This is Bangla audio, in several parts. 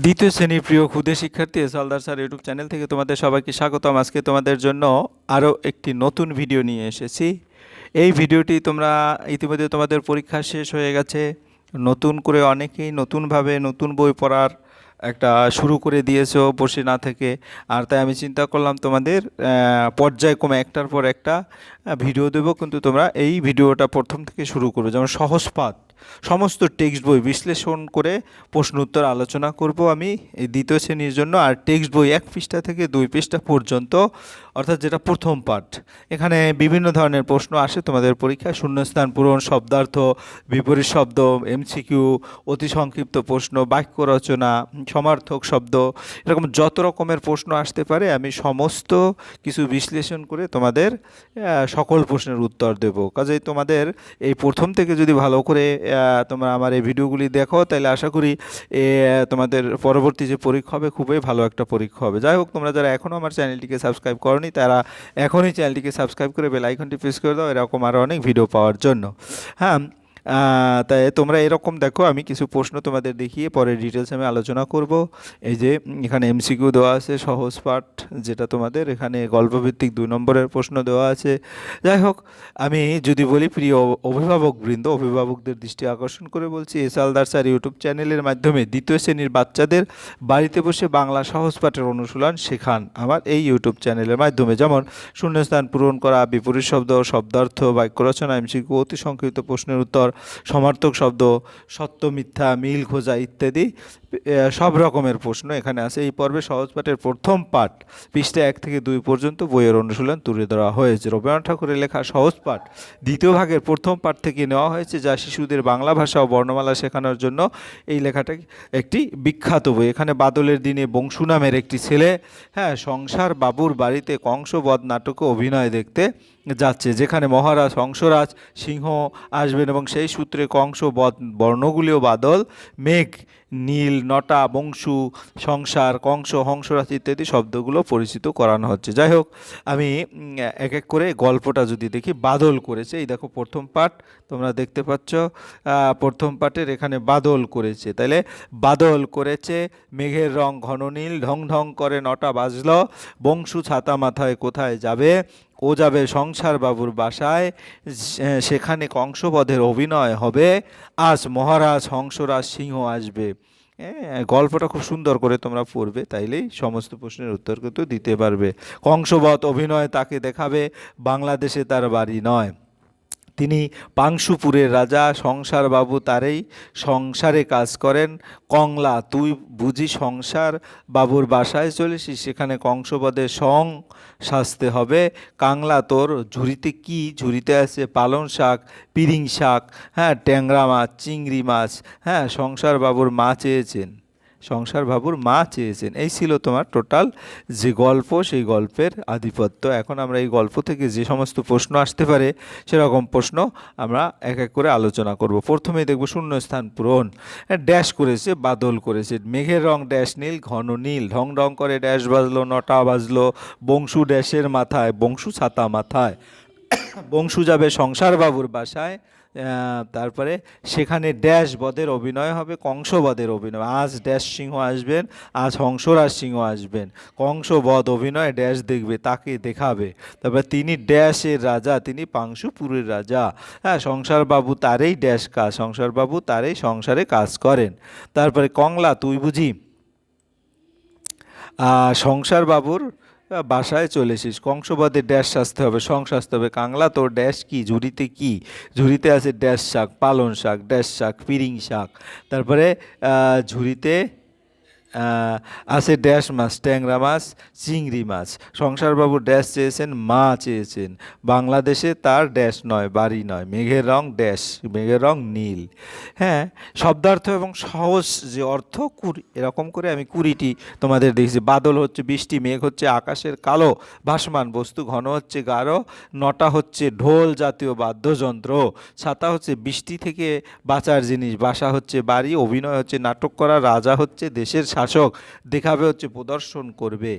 দ্বিতীয় শ্রেণীর প্রিয় ক্ষুদে শিক্ষার্থী হালদার স্যার ইউটিউব চ্যানেল থেকে তোমাদের সবাইকে স্বাগতম। আজকে তোমাদের জন্য আরও একটি নতুন ভিডিও নিয়ে এসেছি। এই ভিডিওটি তোমরা ইতিমধ্যে তোমাদের পরীক্ষা শেষ হয়ে গেছে, নতুন করে অনেকেই নতুনভাবে নতুন বই পড়ার একটা শুরু করে দিয়েছো বসে না থেকে। আর তাই আমি চিন্তা করলাম তোমাদের পর্যায়ক্রমে একটার পর একটা ভিডিও দেবো, কিন্তু তোমরা এই ভিডিওটা প্রথম থেকে শুরু করো। যেমন সহজ পাঠ সমস্ত টেক্সট বই বিশ্লেষণ করে প্রশ্ন উত্তর আলোচনা করব আমি এই দ্বিতীয় শ্রেণীর জন্য। আর টেক্সট বই 1 পৃষ্ঠা থেকে 2 পৃষ্ঠা পর্যন্ত, অর্থাৎ যেটা প্রথম পাঠ। এখানে বিভিন্ন ধরনের প্রশ্ন আসে তোমাদের পরীক্ষায়: শূন্যস্থান পূরণ, শব্দার্থ, বিপরীত শব্দ, এমসিকিউ, অতি সংক্ষিপ্ত প্রশ্ন, বাক্য রচনা, সমার্থক শব্দ, এরকম যত রকমের প্রশ্ন আসতে পারে আমি সমস্ত কিছু বিশ্লেষণ করে তোমাদের সকল প্রশ্নের উত্তর দেব। কাজেই তোমাদের এই প্রথম থেকে যদি ভালো করে তোমরা আমার এই ভিডিওগুলি দেখো, তাহলে আশা করি তোমাদের পরবর্তী যে পরীক্ষা হবে খুবই ভালো একটা পরীক্ষা হবে। যাই হোক, তোমরা যারা এখনও আমার চ্যানেলটিকে সাবস্ক্রাইব করোনি তারা এখনই চ্যানেলটিকে সাবস্ক্রাইব করে বেল আইকনটি প্রেস করে দাও এরকম আরও অনেক ভিডিও পাওয়ার জন্য। হ্যাঁ, তাই তোমরা এরকম দেখো, আমি কিছু প্রশ্ন তোমাদের দেখিয়ে পরে ডিটেলস আমি আলোচনা করব। এই যে এখানে এমসিকিউ দেওয়া আছে, সহজ পাঠ যেটা তোমাদের, এখানে গল্পভিত্তিক 2 নম্বরের প্রশ্ন দেওয়া আছে। যাই হোক, আমি যদি বলি প্রিয় অভিভাবকবৃন্দ, অভিভাবকদের দৃষ্টি আকর্ষণ করে বলছি, হালদার স্যার ইউটিউব চ্যানেলের মাধ্যমে দ্বিতীয় শ্রেণীর বাচ্চাদের বাড়িতে বসে বাংলা সহজ পাঠের অনুশীলন শেখান আমার এই ইউটিউব চ্যানেলের মাধ্যমে। যেমন শূন্যস্থান পূরণ করা, বিপরীত শব্দ, শব্দার্থ, বাক্য রচনা, এমসিকিউ, অতি সংক্ষিপ্ত প্রশ্নের উত্তর, সমার্থক শব্দ, সত্য মিথ্যা, মিল খোঁজা ইত্যাদি সব রকমের প্রশ্ন এখানে আছে। এই পর্বে সহজ পাঠের প্রথম পাঠ পৃষ্ঠা 1 থেকে 2 পর্যন্ত বইয়ের অনুশীলন তুলে ধরা হয়েছে। রবীন্দ্রনাথ ঠাকুরের লেখা সহজ পাঠ দ্বিতীয় ভাগের প্রথম পাঠ থেকে নেওয়া হয়েছে, যা শিশুদের বাংলা ভাষা ও বর্ণমালা শেখানোর জন্য এই লেখাটা একটি বিখ্যাত বই। এখানে বাদলের দিনে বংশু নামের একটি ছেলে সংসার বাবুর বাড়িতে কংসবধ নাটকে অভিনয় দেখতে যাচ্ছে, যেখানে মহারাজ হংসরাজ সিংহ আসবেন এবং সেই সূত্রে কংস বর্ণগুলিও বাদল, মেঘ, নীল, নটা, বংশু, সংসার, কংস, হংসরাজ ইত্যাদি শব্দগুলো পরিচিত করানো হচ্ছে। যাই হোক, আমি এক এক করে গল্পটা যদি দেখি। বাদল করেছে, এই দেখো প্রথম পাঠ তোমরা দেখতে পাচ্ছ, প্রথম পাঠের এখানে বাদল করেছে। তাইলে বাদল করেছে, মেঘের রং ঘন নীল, ঢং ঢং করে নটা বাজল, বংশু ছাতা মাথায় কোথায় যাবে, ও যাবে সংসার বাবুর বাসায়, সেখানে কংসবধের অভিনয় হবে, আজ মহারাজ হংসরাজ সিংহ আসবে। গল্পটা খুব সুন্দর করে তোমরা পড়বে, তাইলেই সমস্ত প্রশ্নের উত্তর কিন্তু দিতে পারবে। কংসবধ অভিনয় তাকে দেখাবে, বাংলাদেশে তার বাড়ি নয়, তিনি পাংশুপুরের রাজা, সংসার বাবু তারেই সংসারে কাজ করেন। কংলা, তুই বুঝি সংসার বাবুর বাসায় চলেছিস, সেখানে কংসবধে সাজতে হবে। কাংলা, তোর ঝুড়িতে কি? ঝুড়িতে আছে পালং শাক, পিরিং শাক, ট্যাংরা মাছ, চিংড়ি মাছ। সংসার বাবুর মা চেয়েছেন, সংসার বাবুর মা চেয়েছেন। এই ছিল তোমার টোটাল যে গল্প, সেই গল্পের আধিপত্য। এখন আমরা এই গল্প থেকে যে সমস্ত প্রশ্ন আসতে পারে সেরকম প্রশ্ন আমরা এক এক করে আলোচনা করব। প্রথমেই দেখব শূন্যস্থান পূরণ। ড্যাশ করেছে, বাদল করেছে, মেঘের রং ড্যাশ নীল, ঘন নীল, ঢং ঢং করে ড্যাশ বাজলো, নটা বাজলো, বংশু ড্যাশের মাথায়, বংশু ছাতা মাথায়, বংশু যাবে সংসার বাবুর বাসায়, তারপরে সেখানে ড্যাশ বধের অভিনয় হবে, কংসবধের অভিনয়, আজ ড্যাশ সিংহ আসবেন, আজ হংসরাজ সিংহ আসবেন, কংসবধ অভিনয় ড্যাশ দেখবে, তাকে দেখাবে। তারপরে তিনি ড্যাশের রাজা, তিনি পাংশুপুরের রাজা। সংসার বাবু তারেই ড্যাশ কাজ, সংসার বাবু তারেই সংসারে কাজ করেন। তারপরে কংলা, তুই বুঝি সংসার বাবুর বাসায় চলে এসিস, কংসবধে ড্যাশ সাজতে হবে, সাজতে হবে। কাংলা, তোর ড্যাশ কি? ঝুড়িতে কি? ঝুড়িতে আছে ড্যাশ শাক, পালং শাক, ড্যাশ শাক, পিরিং শাক। তারপরে ঝুড়িতে আছে ড্যাশ মাছ, ট্যাংরা মাছ, চিংড়ি মাছ। সংসারবাবু ড্যাশ চেয়েছেন, মা চেয়েছেন, বাংলাদেশে তার ড্যাশ নয়, বাড়ি নয়, মেঘের রং ড্যাশ, মেঘের রং নীল। শব্দার্থ এবং সহজ যে অর্থ এরকম করে আমি 20টি তোমাদের দেখছি। বাদল হচ্ছে বৃষ্টি, মেঘ হচ্ছে আকাশের কালো ভাসমান বস্তু, ঘন হচ্ছে গাঢ়, নটা হচ্ছে ঢোল জাতীয় বাদ্যযন্ত্র, ছাতা হচ্ছে বৃষ্টি থেকে বাঁচার জিনিস, বাসা হচ্ছে বাড়ি, অভিনয় হচ্ছে নাটক করা, রাজা হচ্ছে দেশের শাসক। শাসক, দেখাবে হচ্ছে প্রদর্শন করবে।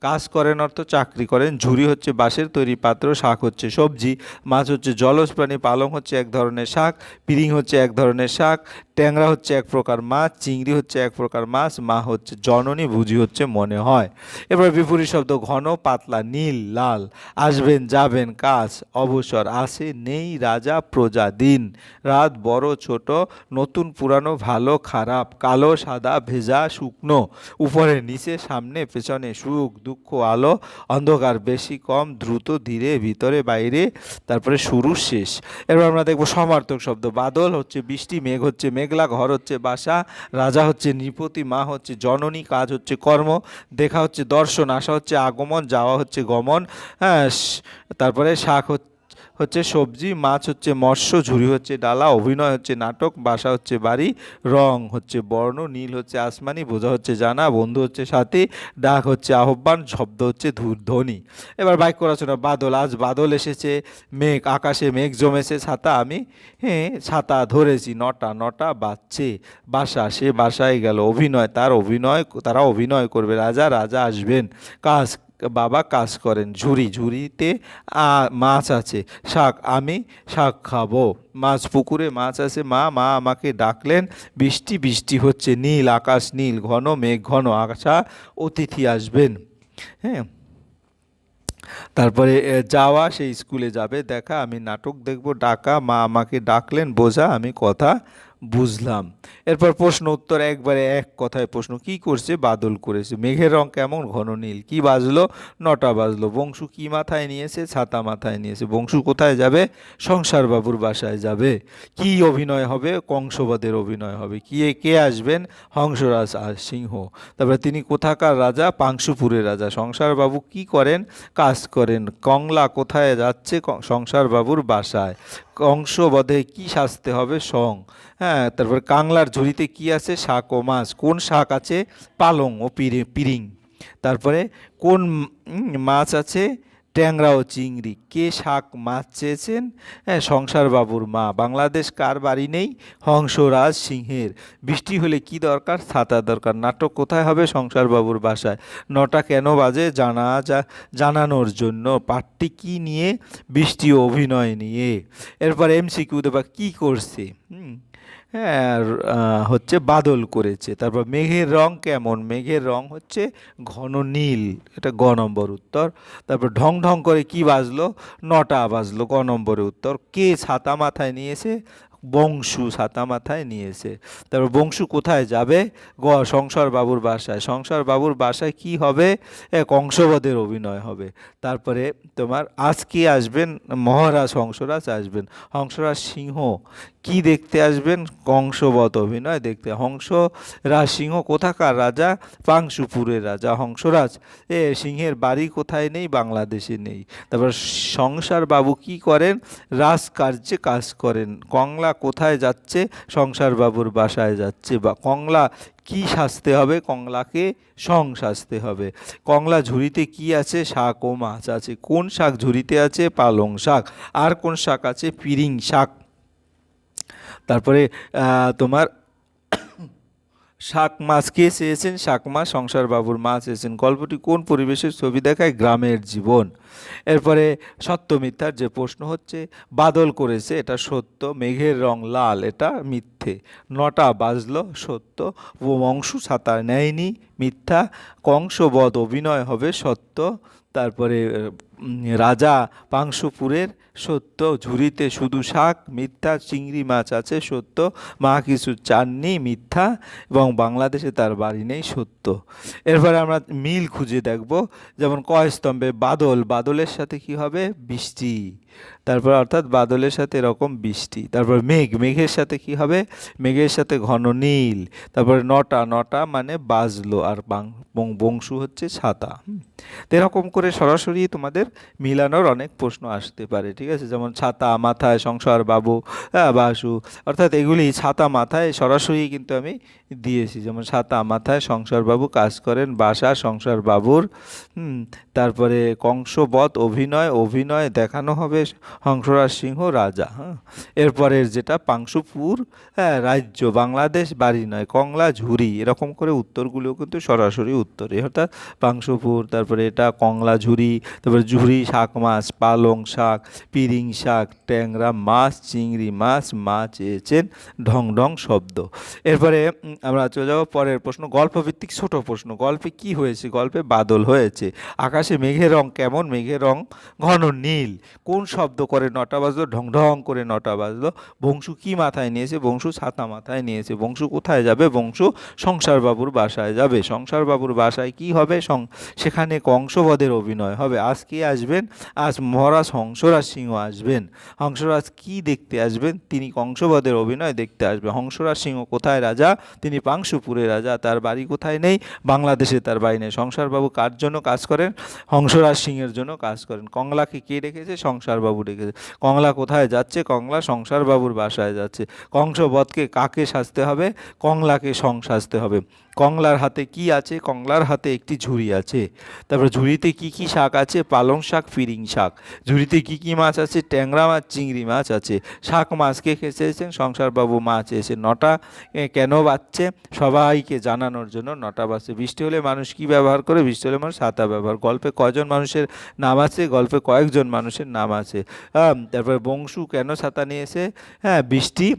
কাজ করেন অর্থ চাকরি করেন। ঝুড়ি হচ্ছে বাঁশের তৈরি পাত্র, শাক হচ্ছে সবজি, মাছ হচ্ছে জলজ প্রাণী, পালং হচ্ছে এক ধরনের শাক, পিরিং হচ্ছে এক ধরনের শাক, ট্যাংরা হচ্ছে এক প্রকার মাছ, চিংড়ি হচ্ছে এক প্রকার মাছ, মা হচ্ছে জননী, ভুজি হচ্ছে মনে হয়। এবার বিপরীত শব্দ ঘন, পাতলা, নীল, লাল। আসবেন যাবেন, কাজ, অবসর, আসে নেই, রাজা, প্রজা, দিন, রাত, বড় ছোট, নতুন পুরানো, ভালো খারাপ, কালো সাদা, ভেজা শুকনো, উপরে নিচে, সামনে পেছনে, সুখ দুঃখ, আলো অন্ধকার, বেশি কম, দ্রুত ধীরে, ভিতরে বাইরে, তারপরে শুরু শেষ। এবার আমরা দেখবো সমার্থক শব্দ। বাদল হচ্ছে বৃষ্টি, মেঘ হচ্ছে মেঘলা, ঘর হচ্ছে বাসা, রাজা হচ্ছে নৃপতি, মা হচ্ছে জননী, কাজ হচ্ছে কর্ম, দেখা হচ্ছে দর্শন, আসা হচ্ছে আগমন, যাওয়া হচ্ছে গমন, হ্যাঁ। তারপরে শাক হচ্ছে সবজি, মাছ হচ্ছে মৎস্য, ঝুড়ি হচ্ছে ডালা, অভিনয় হচ্ছে নাটক, বাসা হচ্ছে বাড়ি, রং হচ্ছে বর্ণ, নীল হচ্ছে আসমানি, বোঝা হচ্ছে জানা, বন্ধু হচ্ছে সাথী, ডাক হচ্ছে আহ্বান, শব্দ হচ্ছে ধ্বনি। এবার বাক্য রচনা। বাদল, আজ বাদল এসেছে, মেঘ, আকাশে মেঘ জমেছে, ছাতা আমি ছাতা ধরেছি, নটা নটা বাজছে, বাসা, সে বাসায় গেল, অভিনয়, তারা অভিনয় করবে, রাজা, রাজা আসবেন, কাজ, বাবা কাজ করেন, ঝুড়ি, ঝুড়িতে মাছ আছে, শাক, আমি শাক খাবো, মাছ, পুকুরে মাছ আছে, মা, মা আমাকে ডাকলেন, বৃষ্টি, বৃষ্টি হচ্ছে, নীল আকাশ, নীল, ঘন মেঘ ঘন, আশা অতিথি আসবেন, হ্যাঁ। তারপরে যাওয়া, সেই স্কুলে যাবে, দেখা, আমি নাটক দেখব, ডাকা, মা আমাকে ডাকলেন, বোঝা, আমি কথা বুঝলাম। এরপর প্রশ্ন উত্তর, একবারে এক কথায় প্রশ্ন। কি করছে? বাদল করেছে। মেঘের রং কেমন? ঘন নীল। কি বাজলো? নটা বাজলো। বংশু কি মাথায় নিয়েছে? ছাতা মাথায় নিয়েছে। বংশু কোথায় যাবে? সংসার বাবুর বাসায় যাবে। কি অভিনয় হবে? কংসবদের অভিনয় হবে। কে আসবেন? হংসরাজ সিংহ। তারপরে তিনি কোথাকার রাজা? পাংশুপুরের রাজা। সংসার বাবু কি করেন? কাজ করেন। কংলা কোথায় যাচ্ছে? সংসার বাবুর বাসায়। কংসবধে কি সাজতে হবে? হ্যাঁ। তারপর কাংলার ঝুড়িতে কি আছে? শাক ও মাছ। কোন শাক আছে? পালং ও পিরিং। তারপরে কোন মাছ আছে? ট্যাংরা ও চিংড়ি। কে শাক মাছ চেয়েছেন? হ্যাঁ, সংসার বাবুর মা। বাংলাদেশ কার বাড়ি নেই? হংসরাজ সিংহের। বৃষ্টি হলে কি দরকার? ছাতা দরকার। নাটক কোথায় হবে? সংসার বাবুর বাসায়। নটা কেন বাজে? জানানোর জন্য। পাঠটি কি নিয়ে? বৃষ্টি ও অভিনয় নিয়ে। এরপর এমসিকিউ দেবা, কি করছে? হ্যাঁ, হচ্ছে বাদল করেছে। তারপর মেঘের রং কেমন? মেঘের রং হচ্ছে ঘন নীল, এটা গ নম্বর উত্তর। তারপর ঢং ঢং করে কি বাজলো? নটা বাজলো, গ নম্বরে উত্তর। কে ছাতা মাথায় নিয়েছে? বংশু ছাতা মাথায় নিয়েছে। তারপর বংশু কোথায় যাবে? সংসার বাবুর বাসায়। সংসার বাবুর বাসায় কি হবে? কংসবদের অভিনয় হবে। তারপরে তোমার আজকে আসবেন মহারাজ হংসরাজ আসবেন। হংসরাজ সিংহ কি দেখতে আসবেন? কংসবধ অভিনয় দেখতে। হংসরাজ সিংহ কোথাকার রাজা? পাংশুপুরের রাজা। হংসরাজ সিংহের বাড়ি কোথায় নেই? বাংলাদেশে নেই। তারপর সংসার বাবু কি করেন? রাজকার্যে কাজ করেন। কংলা কোথায় যাচ্ছে? সংসার বাবুর বাসায় যাচ্ছে। বা কংলা কি সাজতে হবে? কংলাকে সাজতে হবে। কংলা ঝুড়িতে কি আছে? শাক ও মাছ আছে। কোন শাক ঝুড়িতে আছে? পালং শাক। আর কোন শাক আছে? পিরিং শাক। তারপরে তোমার শাক মাছ কে চেয়েছেন? শাক মাছ সংসার বাবুর মা চেয়েছেন। গল্পটি কোন পরিবেশের ছবি দেখায়? গ্রামের জীবন। এরপরে সত্য মিথ্যার যে প্রশ্ন হচ্ছে, বাদল করেছে, এটা সত্য। মেঘের রং লাল, এটা মিথ্যে। নটা বাজলো, সত্য। বংশু ছাতা নেয়নি, মিথ্যা। কংসবধ অভিনয় হবে, সত্য। তারপরে রাজা পাংশুপুরের, সত্য। ঝুড়িতে শুধু শাক, মিথ্যা। চিংড়ি মাছ আছে, সত্য। মা কিছু চাননি, মিথ্যা। এবং বাংলাদেশে তার বাড়ি নেই, সত্য। এরপরে আমরা মিল খুঁজে দেখব। যেমন ক স্তম্ভে বাদল, বাদলের সাথে কি হবে? বৃষ্টি। তারপর অর্থাৎ বাদলের সাথে এরকম বৃষ্টি। তারপর মেঘ, মেঘের সাথে কি হবে? মেঘের সাথে ঘন নীল। তারপরে নটা, নটা মানে বাজলো। আর বংশু হচ্ছে ছাতা। তো এরকম করে সরাসরি তোমাদের মিলানোর অনেক প্রশ্ন আসতে পারে, ঠিক আছে? যেমন ছাতা মাথায়, সংসার বাবু, বাসু, অর্থাৎ এগুলি ছাতা মাথায় সরাসরি কিন্তু আমি দিয়েছি। যেমন ছাতা মাথায় সংসার বাবু কাজ করেন, বাসা সংসার বাবুর। তারপরে কংসবধ অভিনয়, অভিনয় দেখানো হবে, হংসরাজ সিংহ রাজা। হ্যাঁ, এরপরের যেটা পাংশুপুর, হ্যাঁ রাজ্য, বাংলাদেশ বাড়ি নয়, কংলা ঝুরি, এরকম করে উত্তরগুলোও কিন্তু সরাসরি উত্তরে, অর্থাৎ পাংশুপুর, তারপরে এটা কংলা ঝুরি, তারপরে ঝুরি শাক মাছ, পালং শাক, পিরিং শাক, ট্যাংরা মাছ, চিংড়ি মাছ, মাছ চেয়েছেন ঢং ঢং শব্দ। এরপরে আমরা চলে যাবো পরের প্রশ্ন, গল্পভিত্তিক ছোট প্রশ্ন। গল্পে কি হয়েছে? গল্পে বাদল হয়েছে। আকাশে মেঘের রং কেমন? মেঘের রং ঘন নীল। কোন শব্দ করে নটা বাজলো? ঢং ঢং করে নটা বাজলো। বংশু কি মাথায় নিয়েছে? বংশু ছাতা মাথায় নিয়েছে। বংশু কোথায় যাবে? বংশু সংসারবাবুর বাসায় যাবে। সংসারবাবুর বাসায় কি হবে? সেখানে কংসবধের অভিনয় হবে। আজ কে আসবেন? আজ মহারাজ হংসরাজ সিংহ আসবেন। হংসরাজ কি দেখতে আসবেন? তিনি কংসবধের অভিনয় দেখতে আসবেন। হংসরাজ সিংহ কোথায় রাজা? তিনি পাংশুপুরে রাজা। তার বাড়ি কোথায় নেই? বাংলাদেশে তার বাড়ি নেই। সংসারবাবু কার জন্য কাজ করেন? হংসরাজ সিংহের জন্য কাজ করেন। কংলাকে কে রেখেছে? সংসারবাবু রেখেছে। কংলা কোথায় যাচ্ছে? কংলা সংসারবাবুর বাসায় যাচ্ছে। কংসবধকে কাকে সাজতে হবে? কংলাকে সাজতে হবে। কংলার হাতে কি আছে? কংলার হাতে একটি ঝুড়ি আছে। তারপর ঝুড়িতে কি কি শাক আছে? পালং শাক, পিরিং শাক। ঝুড়িতে কি কি মাছ আছে? ট্যাংরা মাছ, চিংড়ি মাছ আছে। শাক মাছকে খেয়েছেন সংসারবাবু, মাছ এসে নটা কেন বাজছে? সবাইকে জানানোর জন্য নটা বাজছে। বৃষ্টি হলে মানুষ কি ব্যবহার করে? বৃষ্টি হলে মানুষ ছাতা ব্যবহার। গল্পে কয়জন মানুষের নাম আছে? গল্পে কয়েকজন মানুষের নাম আছে। তারপরে বংশু কেন ছাতা নিয়েছে? হ্যাঁ, বৃষ্টি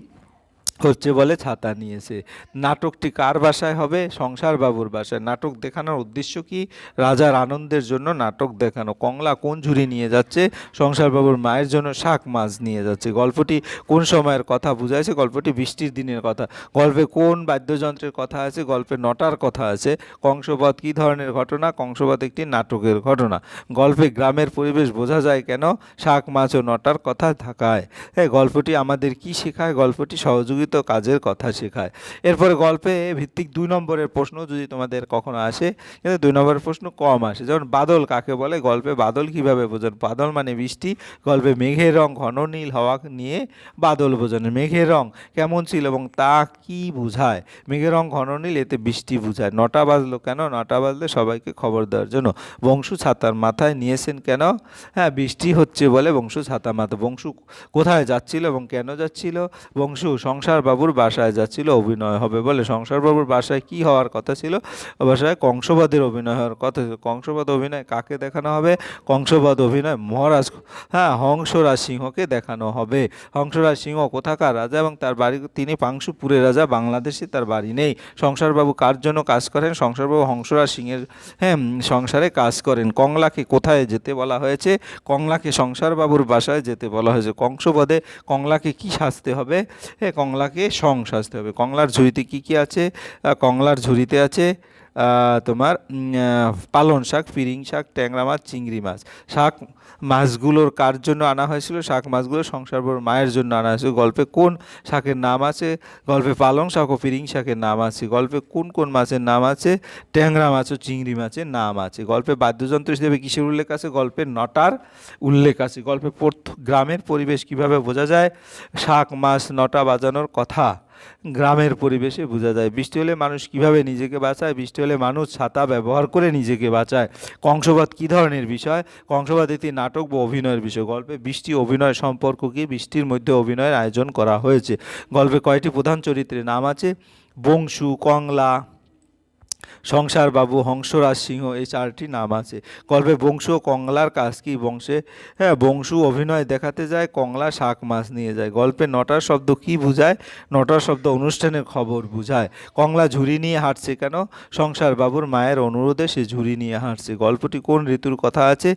হচ্ছে বলে ছাতা নিয়েছে। নাটকটি কার বাসায় হবে? সংসারবাবুর বাসায়। নাটক দেখানোর উদ্দেশ্য কি? রাজার আনন্দের জন্য নাটক দেখানো। কংলা কোন ঝুড়ি নিয়ে যাচ্ছে? সংসারবাবুর মায়ের জন্য শাক মাছ নিয়ে যাচ্ছে। গল্পটি কোন সময়ের কথা বুঝাইছে? গল্পটি বৃষ্টির দিনের কথা। গল্পে কোন বাদ্যযন্ত্রের কথা আছে? গল্পে নটার কথা আছে। কংসবধ কী ধরনের ঘটনা? কংসবধ একটি নাটকের ঘটনা। গল্পে গ্রামের পরিবেশ বোঝা যায় কেন? শাক মাছ ও নটার কথা থাকায়। হ্যাঁ, গল্পটি আমাদের কি শেখায়? গল্পটি সহযোগিতা কাজের কথা শেখায়। এরপরে গল্পে ভিত্তিক 2 নম্বরের প্রশ্ন যদি তোমাদের কখনো আসে, কিন্তু 2 নম্বরের প্রশ্ন কম আসে। যেমন বাদল কাকে বলে? গল্পে বাদল কিভাবে বোঝান? বাদল মানে বৃষ্টি। গল্পে মেঘের রং ঘন নীল হওয়া নিয়ে বাদল বোঝানো। মেঘের রং কেমন ছিল এবং তা কি বোঝায়? মেঘের রং ঘন নীল, এতে বৃষ্টি বোঝায়। নটা বাজলো কেন? নটা বাজলে সবাইকে খবর দেওয়ার জন্য। বংশু ছাতার মাথায় নিয়েছেন কেন? হ্যাঁ, বৃষ্টি হচ্ছে বলে বংশু ছাতা মাথা। বংশু কোথায় যাচ্ছিল এবং কেন যাচ্ছিল? বংশু সংসারবাবুর বাসায় যাচ্ছিল, অভিনয় হবে বলে। সংসারবাবুর বাসায় কি হওয়ার কথা ছিল? বাসায় কংসবধের অভিনয় হওয়ার কথা ছিল। কংসবধ অভিনয় কাকে দেখানো হবে? কংসবধ অভিনয় মহারাজ, হ্যাঁ হংসরাজ সিংহকে দেখানো হবে। হংসরাজ সিংহ কোথাকার রাজা এবং তার বাড়ি? তিনি পাংশুপুরের রাজা, বাংলাদেশে তার বাড়ি নেই। সংসারবাবু কার জন্য কাজ করেন? সংসারবাবু হংসরাজ সিংহের সংসারে কাজ করেন। কংলাকে কোথায় যেতে বলা হয়েছে? কংলাকে সংসারবাবুর বাসায় যেতে বলা হয়েছে। কংসবধে কংলাকে কি সাজতে হবে? কংলাকে সাজতে হবে। কংলার ঝুড়িতে কি কি আছে? কংলার ঝুড়িতে আছে তোমার পালং শাক, পিরিং শাক, ট্যাংরা মাছ, চিংড়ি মাছ। শাক মাছগুলোর কার জন্য আনা হয়েছিল? শাক মাছগুলো সংসারবাবুর মায়ের জন্য আনা হয়েছিল। গল্পে কোন শাকের নাম আছে? গল্পে পালং শাক ও পিরিং শাকের নাম আছে। গল্পে কোন কোন মাছের নাম আছে? ট্যাংরা মাছ ও চিংড়ি মাছের নাম আছে। গল্পে বাদ্যযন্ত্র হিসেবে কিসের উল্লেখ আছে? গল্পে নটার উল্লেখ আছে। গল্পে গ্রামের পরিবেশ কিভাবে বোঝা যায়? শাক মাছ নটা বাজানোর কথা গ্রামের পরিবেশে বোঝা যায়। বৃষ্টি হলে মানুষ কিভাবে নিজেকে বাঁচায়? বৃষ্টি হলে মানুষ ছাতা ব্যবহার করে নিজেকে বাঁচায়। কংসবধ কী ধরনের বিষয়? কংসবধ একটি নাটক বা অভিনয়ের বিষয়। গল্পে বৃষ্টি অভিনয় সম্পর্ক কি? বৃষ্টির মধ্যে অভিনয়ের আয়োজন করা হয়েছে। গল্পে কয়টি প্রধান চরিত্রের নাম আছে? বংশু, কংলা, সংসারবাবু, হংসরাজ সিংহ, এই 4টি নাম আছে। গল্পে বংশু ও কংলার কাজ কি? বংশু অভিনয় দেখাতে যায়, কংলা শাক মাছ নিয়ে যায়। গল্পে নটার শব্দ কি বোঝায়? নটার শব্দ অনুষ্ঠানের খবর বোঝায়। কংলা ঝুড়ি নিয়ে হাঁটছে কেন? সংসারবাবুর মায়ের অনুরোধে সে ঝুড়ি নিয়ে হাঁটছে। গল্পটি কোন ঋতুর কথা আছে?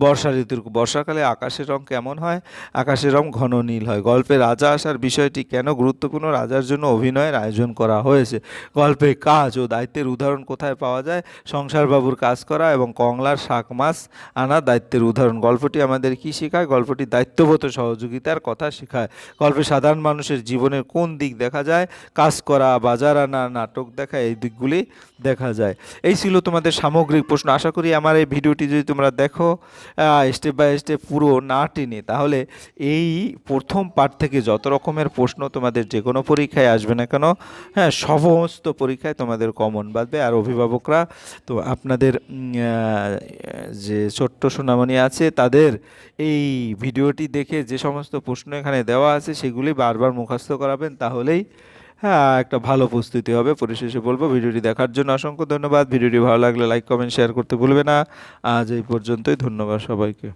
বর্ষা ঋতুর। বর্ষাকালে আকাশের রং কেমন হয়? আকাশের রং ঘন নীল হয়। গল্পে রাজা আসার বিষয়টি কেন গুরুত্বপূর্ণ? রাজার জন্য অভিনয়ের আয়োজন করা হয়েছে। গল্পে কাজ ও দায়িত্বের উদাহরণ কোথায় পাওয়া যায়? সংসারবাবুর কাজ করা এবং কংলার শাক মাছ আনা দায়িত্বের উদাহরণ। গল্পটি আমাদের কি শেখায়? গল্পটি দায়িত্ববোধ ও সহযোগিতার কথা শেখায়। গল্পে সাধারণ মানুষের জীবনের কোন দিক দেখা যায়? কাজ করা, বাজার আনা, নাটক দেখা, এই দিকগুলি দেখা যায়। এই ছিল তোমাদের সামগ্রিক প্রশ্ন। আশা করি আমার এই ভিডিওটি যদি তোমরা দেখো স্টেপ বাই স্টেপ পুরো না টেনে, তাহলে এই প্রথম পার্ট থেকে যত রকমের প্রশ্ন তোমাদের যে কোনো পরীক্ষায় আসবে না কেন, হ্যাঁ সমস্ত পরীক্ষায় তোমাদের কমন বাঁধবে আর অভিভাবকরা, তো আপনাদের যে ছোট্ট সোনামণি আছে তাদের এই ভিডিওটি দেখে যে সমস্ত প্রশ্ন এখানে দেওয়া আছে সেগুলি বারবার মুখস্থ করাবেন, তাহলেই হ্যাঁ একটা ভালো প্রস্তুতি হবে। পরিশেষে বলবো ভিডিওটি দেখার জন্য অসংখ্য ধন্যবাদ। ভিডিওটি ভালো লাগলে লাইক কমেন্ট শেয়ার করতে ভুলবে না। আজ এই পর্যন্তই, ধন্যবাদ সবাইকে।